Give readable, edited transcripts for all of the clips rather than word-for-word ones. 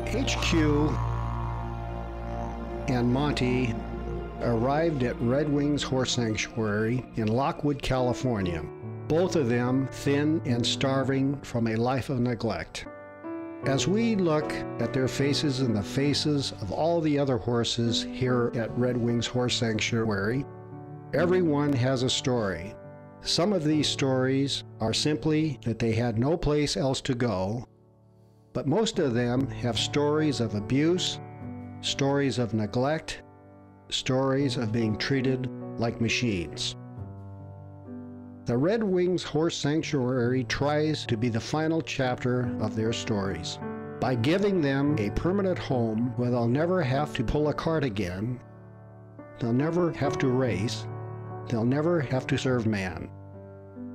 HQ and Monty arrived at Redwings Horse Sanctuary in Lockwood, California, both of them thin and starving from a life of neglect. As we look at their faces and the faces of all the other horses here at Redwings Horse Sanctuary, everyone has a story. Some of these stories are simply that they had no place else to go, but most of them have stories of abuse, stories of neglect, stories of being treated like machines. The Redwings Horse Sanctuary tries to be the final chapter of their stories by giving them a permanent home where they'll never have to pull a cart again, they'll never have to race, they'll never have to serve man.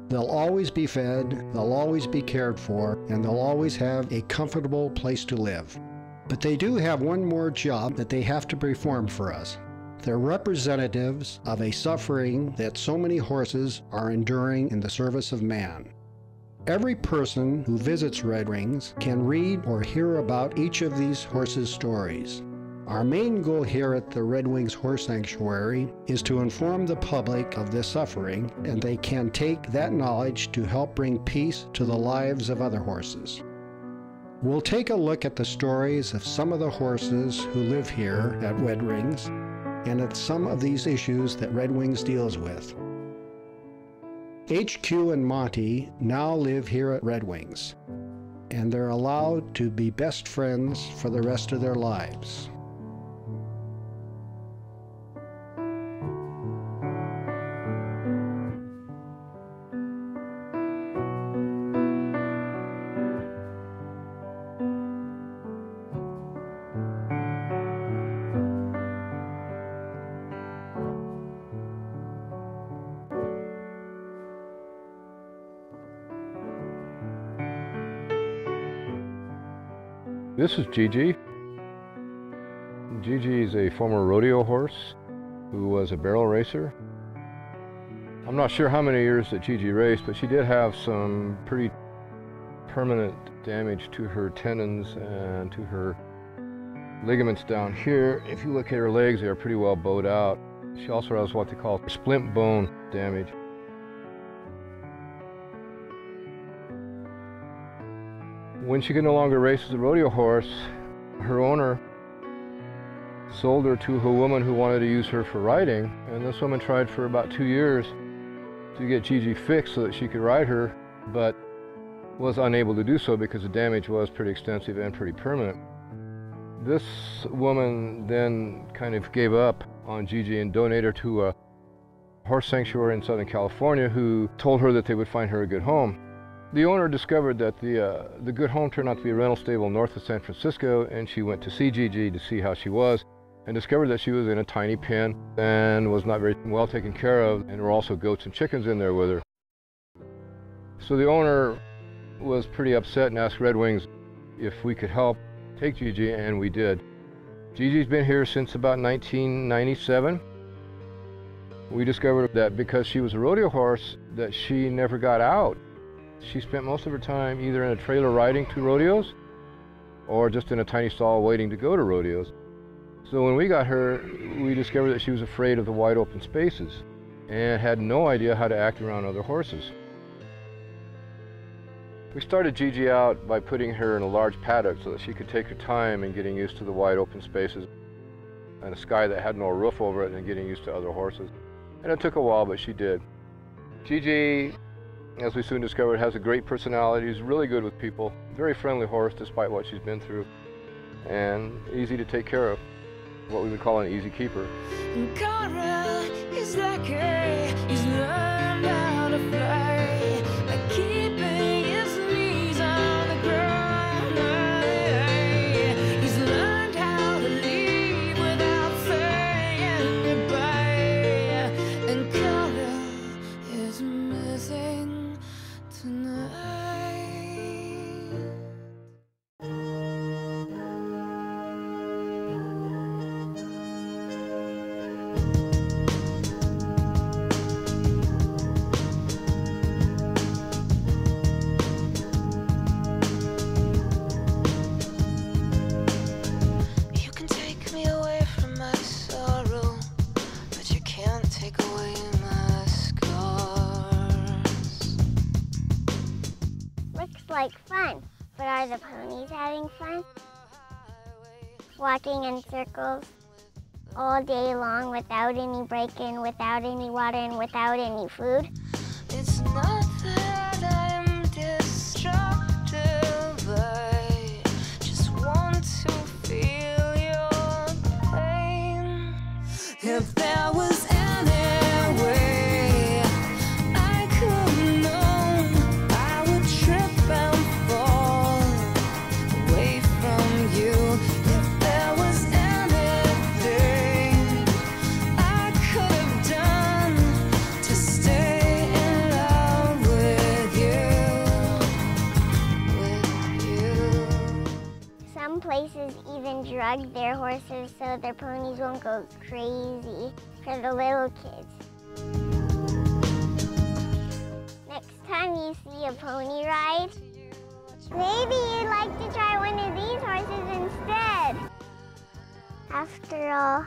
They'll always be fed, they'll always be cared for, and they'll always have a comfortable place to live. But they do have one more job that they have to perform for us. They're representatives of a suffering that so many horses are enduring in the service of man. Every person who visits Redwings can read or hear about each of these horses' stories. Our main goal here at the Redwings Horse Sanctuary is to inform the public of this suffering, and they can take that knowledge to help bring peace to the lives of other horses. We'll take a look at the stories of some of the horses who live here at Redwings, and at some of these issues that Redwings deals with. HQ and Monty now live here at Redwings, and they're allowed to be best friends for the rest of their lives. This is Gigi. Gigi is a former rodeo horse who was a barrel racer. I'm not sure how many years that Gigi raced, but she did have some pretty permanent damage to her tendons and to her ligaments down here. If you look at her legs, they are pretty well bowed out. She also has what they call splint bone damage. When she could no longer race as a rodeo horse, her owner sold her to a woman who wanted to use her for riding, and this woman tried for about 2 years to get Gigi fixed so that she could ride her, but was unable to do so because the damage was pretty extensive and pretty permanent. This woman then kind of gave up on Gigi and donated her to a horse sanctuary in Southern California who told her that they would find her a good home. The owner discovered that the good home turned out to be a rental stable north of San Francisco, and she went to see Gigi to see how she was, and discovered that she was in a tiny pen and was not very well taken care of, and there were also goats and chickens in there with her. So the owner was pretty upset and asked Redwings if we could help take Gigi, and we did. Gigi's been here since about 1997. We discovered that because she was a rodeo horse, that she never got out. She spent most of her time either in a trailer riding to rodeos or just in a tiny stall waiting to go to rodeos. So when we got her, we discovered that she was afraid of the wide open spaces and had no idea how to act around other horses. We started Gigi out by putting her in a large paddock so that she could take her time in getting used to the wide open spaces and a sky that had no roof over it and getting used to other horses. And it took a while, but she did. Gigi, as we soon discovered, has a great personality. She's really good with people, very friendly horse despite what she's been through, and easy to take care of, what we would call an easy keeper. Carmel is lucky, he's learned how to fly by keeping his knees on the ground. He's learned how to leave without saying goodbye, and Carmel is missing tonight. like fun. But are the ponies having fun? Walking in circles all day long without any break-in, without any water, and without any food. It's not that I'm destructive, I just want to feel your pain. If there was any way I could have known, I would trip and fall away from you. If there was anything I could have done to stay in love with you. Some places even drug their horses so their ponies won't go crazy for the little kids. Next time you see a pony ride, maybe you'd like to try one of these horses instead. After all,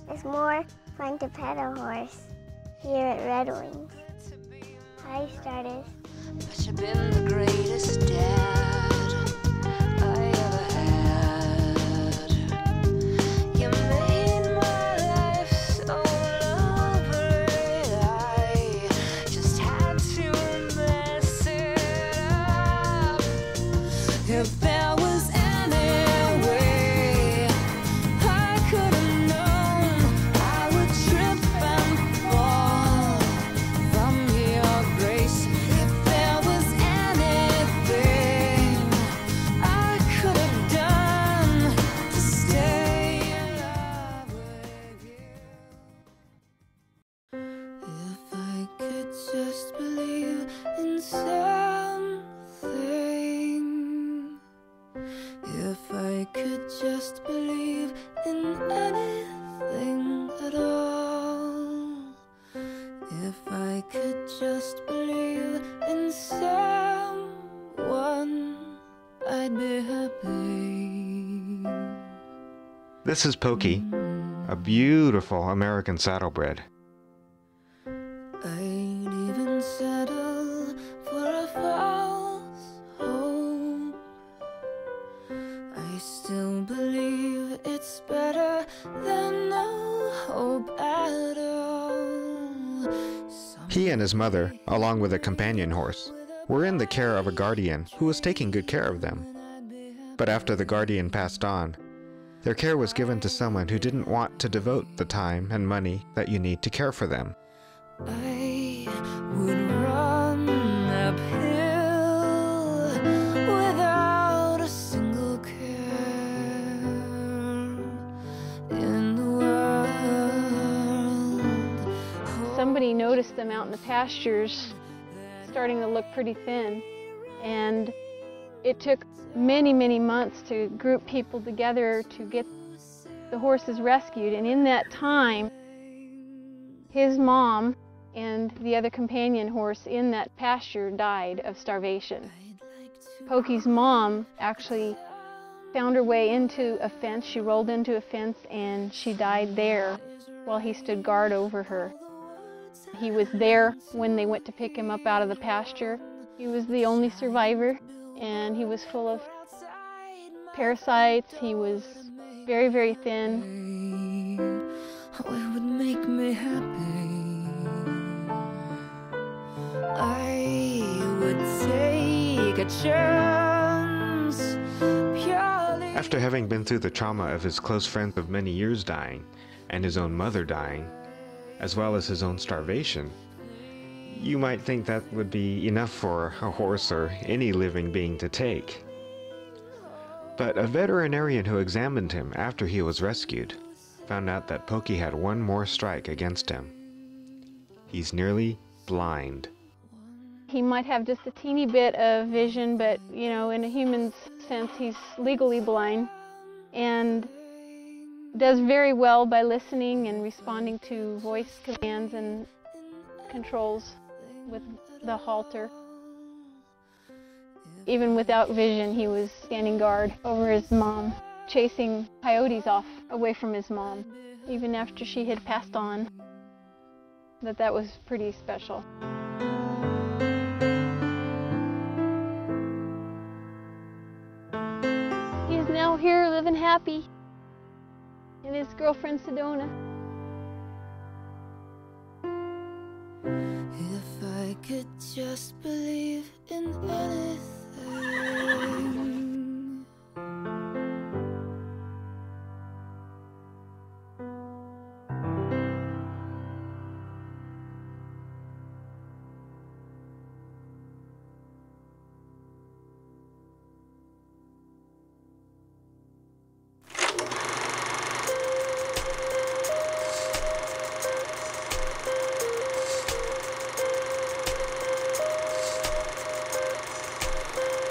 it's more fun to pet a horse here at Redwings. Hi, Stardust. But you've been the greatest dad I ever had. You made my life so lovely, I just had to mess it up. If there was any way I could have known, I would trip and fall from your grace. If there was anything I could have done to stay in love with you. If I could just believe in something, if I could just believe in anything at all, if I could just believe in someone, I'd be happy. This is Pokey, a beautiful American saddlebred. I'd even settle for a false hope. I still believe it's better than no hope at all. He and his mother, along with a companion horse, were in the care of a guardian who was taking good care of them. But after the guardian passed on, their care was given to someone who didn't want to devote the time and money that you need to care for them. I would run uphill without a single care in the world. Somebody noticed them out in the pastures starting to look pretty thin, and it took many, many months to group people together to get the horses rescued. And in that time, his mom and the other companion horse in that pasture died of starvation. Pokey's mom actually found her way into a fence. She rolled into a fence and she died there while he stood guard over her. He was there when they went to pick him up out of the pasture. He was the only survivor, and he was full of parasites. He was very, very thin. Oh, it would make me happy. I would take a chance purely. After having been through the trauma of his close friends of many years dying, and his own mother dying, as well as his own starvation, you might think that would be enough for a horse or any living being to take. But a veterinarian who examined him after he was rescued found out that Pokey had one more strike against him. He's nearly blind. He might have just a teeny bit of vision, but, you know, in a human's sense, he's legally blind and does very well by listening and responding to voice commands and controls with the halter. Even without vision, he was standing guard over his mom, chasing coyotes off away from his mom, even after she had passed on. That was pretty special. out here living happy. And his girlfriend Sedona. If I could just believe in anything.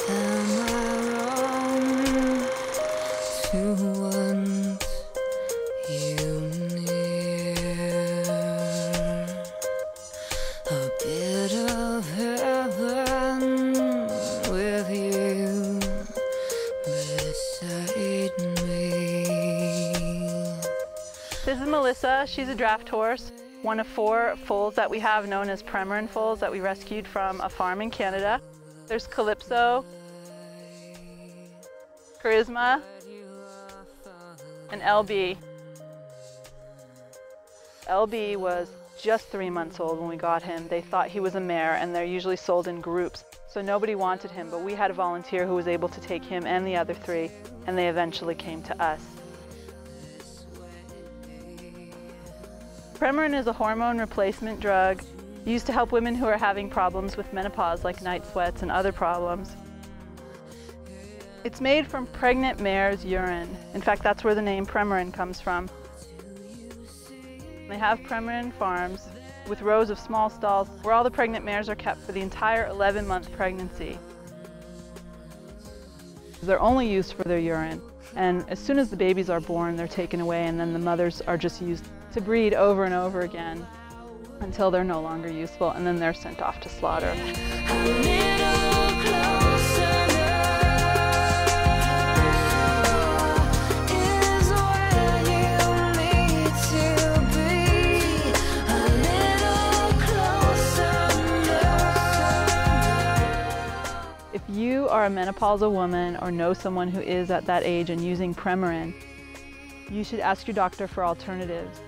Am I wrong to want you near? A bit of heaven with you beside me. This is Melissa. She's a draft horse, one of 4 foals that we have known as Premarin foals that we rescued from a farm in Canada. There's Calypso, Charisma, and LB. LB was just 3 months old when we got him. They thought he was a mare, and they're usually sold in groups, so nobody wanted him, but we had a volunteer who was able to take him and the other 3, and they eventually came to us. Premarin is a hormone replacement drug used to help women who are having problems with menopause, like night sweats and other problems. It's made from pregnant mare's urine. In fact, that's where the name Premarin comes from. They have Premarin farms with rows of small stalls where all the pregnant mares are kept for the entire 11-month pregnancy. They're only used for their urine, and as soon as the babies are born, they're taken away, and then the mothers are just used to breed over and over again until they're no longer useful, and then they're sent off to slaughter. If you are a menopausal woman or know someone who is at that age and using Premarin, you should ask your doctor for alternatives.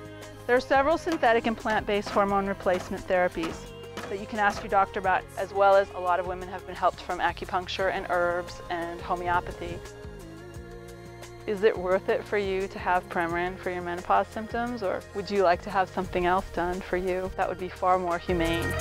There are several synthetic and plant-based hormone replacement therapies that you can ask your doctor about, as well as a lot of women have been helped from acupuncture and herbs and homeopathy. Is it worth it for you to have Premarin for your menopause symptoms, or would you like to have something else done for you that would be far more humane?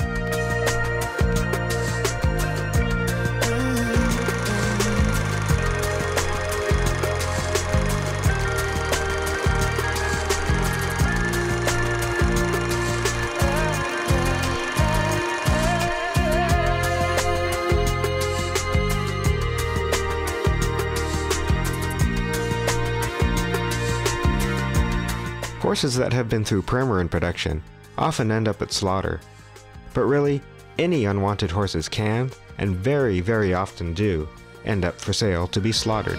Horses that have been through Premarin production often end up at slaughter. But really, any unwanted horses can, and very, very often do, end up for sale to be slaughtered.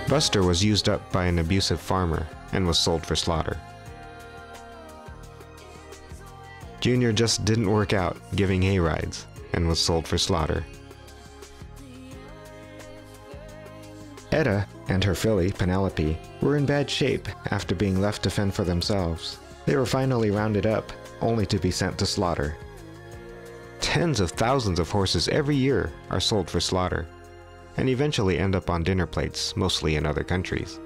Buster was used up by an abusive farmer and was sold for slaughter. Junior just didn't work out giving hay rides and was sold for slaughter. Etta and her filly, Penelope, were in bad shape after being left to fend for themselves. They were finally rounded up, only to be sent to slaughter. Tens of thousands of horses every year are sold for slaughter, and eventually end up on dinner plates, mostly in other countries.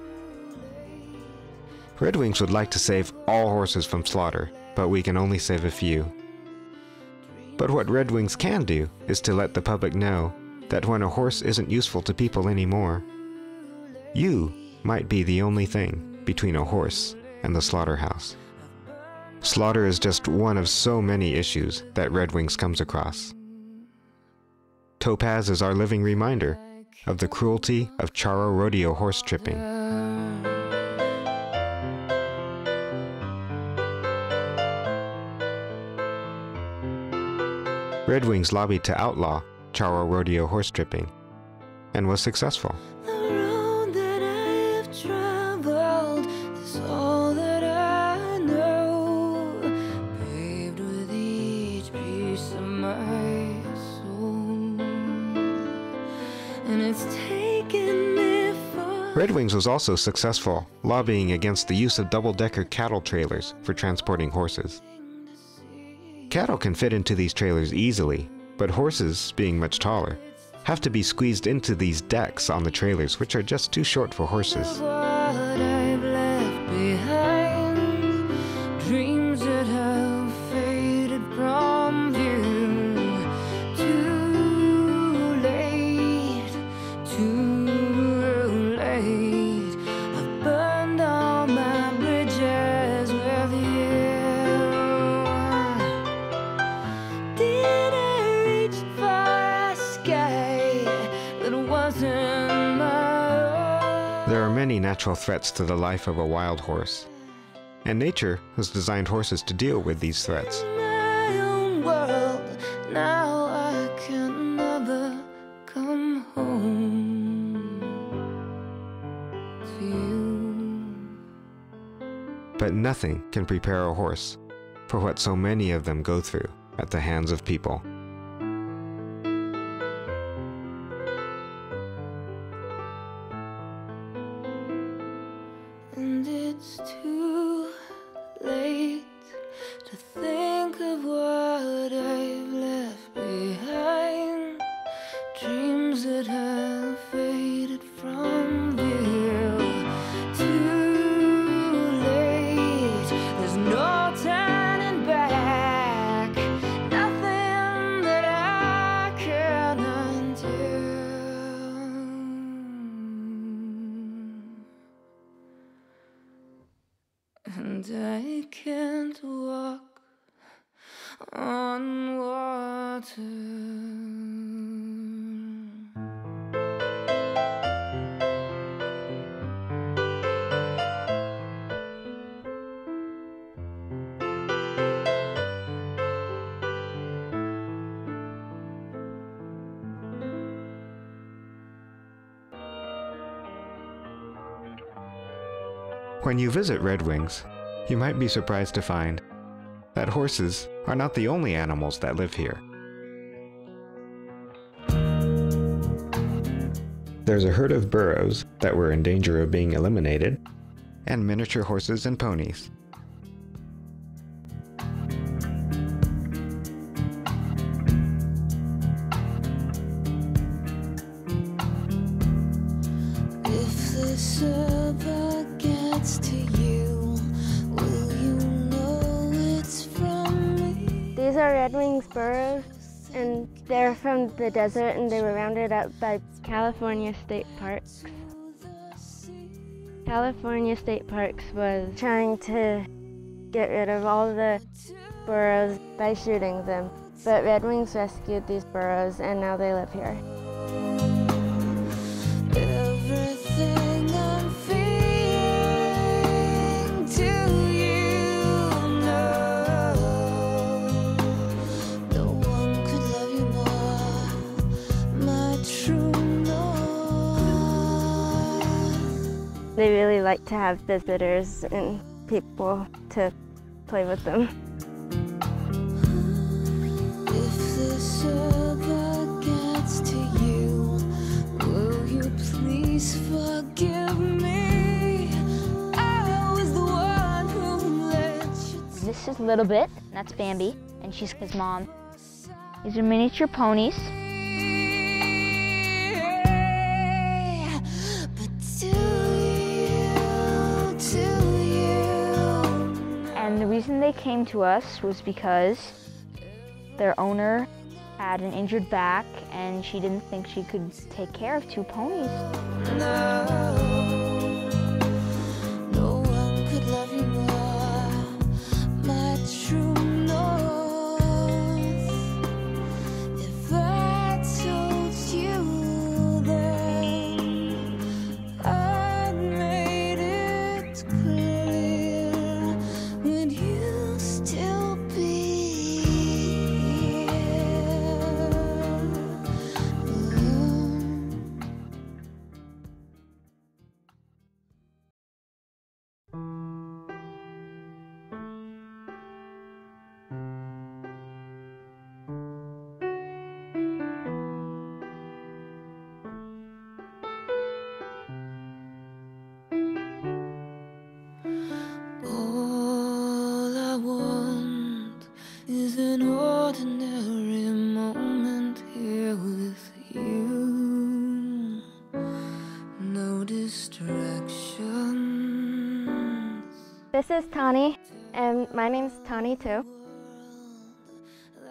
Redwings would like to save all horses from slaughter, but we can only save a few. But what Redwings can do is to let the public know that when a horse isn't useful to people anymore, you might be the only thing between a horse and the slaughterhouse. Slaughter is just one of so many issues that Redwings comes across. Topaz is our living reminder of the cruelty of Charro rodeo horse tripping. Redwings lobbied to outlaw Charro rodeo horse tripping, and was successful. The road that I have traveled is all that I and it's taken me far. Redwings was also successful lobbying against the use of double-decker cattle trailers for transporting horses. Cattle can fit into these trailers easily, but horses, being much taller, have to be squeezed into these decks on the trailers, which are just too short for horses. What I've left behind, dreams that have faded from view. Too late, too late. I've burned all my bridges with you. Did I reach for a sky that wasn't my own? There are many natural threats to the life of a wild horse, and nature has designed horses to deal with these threats. My own world, now I can never come home to you. But nothing can prepare a horse for what so many of them go through at the hands of people. And it's too late to think of what I've left behind. Dreams that have faded from view. Too late, there's no turning back. Nothing that I can undo. And I can't walk on water. When you visit Redwings, you might be surprised to find that horses are not the only animals that live here. There's a herd of burros that were in danger of being eliminated, and miniature horses and ponies. If this ever gets to you, will you know it's from me? These are Redwings burros, and they're from the desert, and they were rounded up by California State Parks. California State Parks was trying to get rid of all the burros by shooting them, but Redwings rescued these burros, and now they live here. Everything I'm feeling, do you know? No one could love you more, my true north. They really like to have visitors and people to play with them. If this ever gets to you, will you please forgive me? I was the one who let you This is Little Bit, and that's Bambi, and she's his mom. These are miniature ponies. But do you? And the reason they came to us was because their owner had an injured back, and she didn't think she could take care of two ponies. No, no one could love you more, my true north. If I told you then I'd made it clear, would you still be here? This is Tani, and my name's Tani too.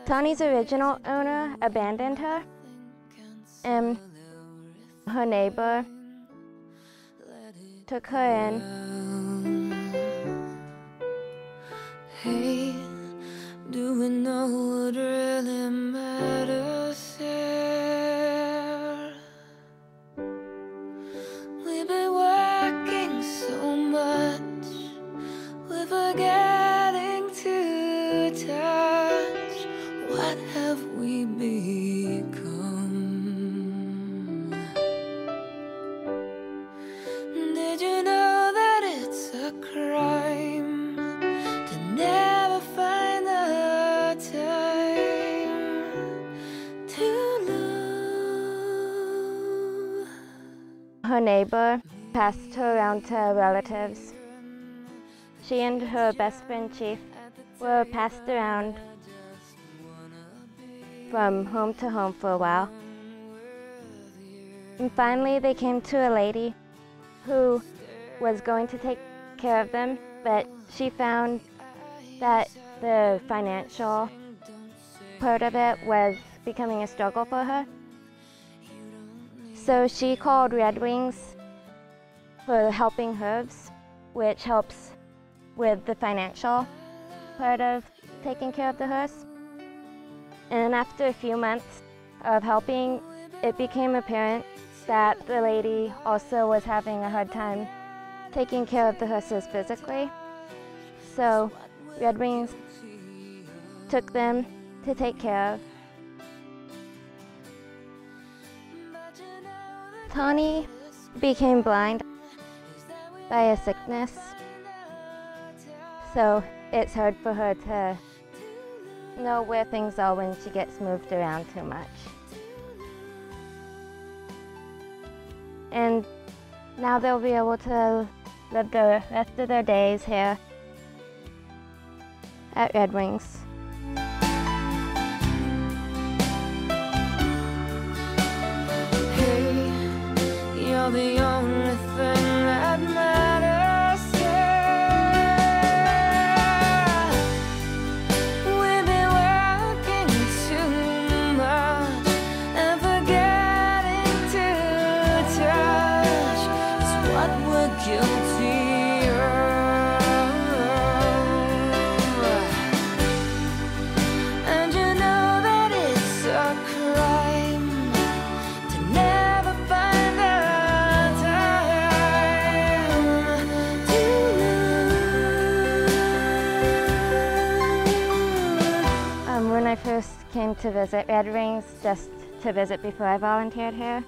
Tani's original owner abandoned her, and her neighbor took her in. Hey, do we know what really matters here? We've been working so much, we're forgetting to touch. What have we become? Did you know that it's a crime to never find the time to love? Her neighbor passed her around to her relatives. She and her best friend Chief were passed around from home to home for a while. And finally they came to a lady who was going to take care of them, but she found that the financial part of it was becoming a struggle for her. So she called Redwings for helping hooves, which helps with the financial part of taking care of the horse. And after a few months of helping, it became apparent that the lady also was having a hard time taking care of the horses physically. So Redwings took them to take care of. Tani became blind by a sickness, so it's hard for her to know where things are when she gets moved around too much. And now they'll be able to live the rest of their days here at Redwings. Hey, you're the only thing that matters here. We've been working too much and forgetting to touch. It's what we're guilty of. And you know that it's a crime to never find the time to love. When I first came to visit Redwings, just to visit before I volunteered here,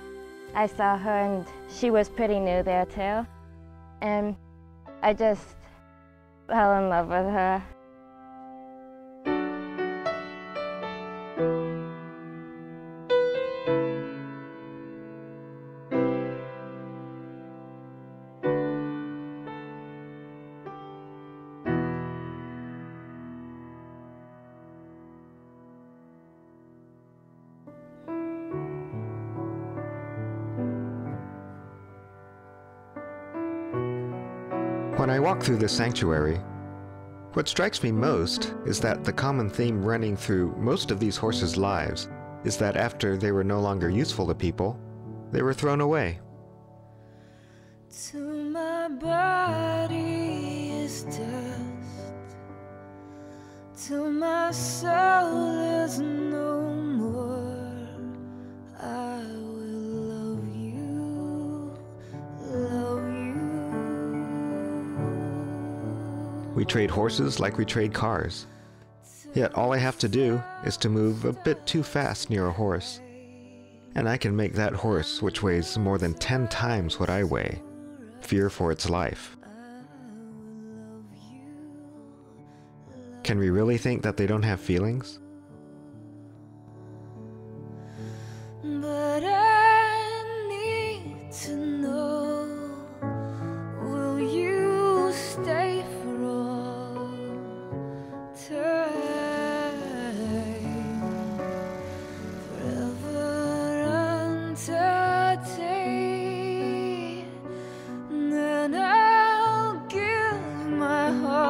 I saw her and she was pretty new there too. And I just fell in love with her. When I walk through this sanctuary, what strikes me most is that the common theme running through most of these horses' lives is that after they were no longer useful to people, they were thrown away. To my body is dust, till my soul is no more. I will love you, love you. We trade horses like we trade cars. Yet all I have to do is to move a bit too fast near a horse, and I can make that horse, which weighs more than 10 times what I weigh, fear for its life. Can we really think that they don't have feelings? But I need to know, will you stay for all time, forever entertained? Then I'll give my heart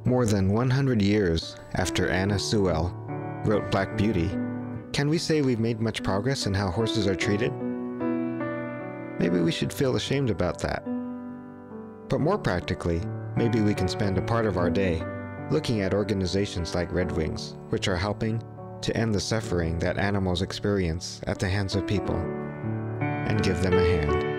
More than 100 years after Anna Sewell wrote Black Beauty, can we say we've made much progress in how horses are treated? Maybe we should feel ashamed about that. But more practically, maybe we can spend a part of our day looking at organizations like Redwings, which are helping to end the suffering that animals experience at the hands of people, and give them a hand.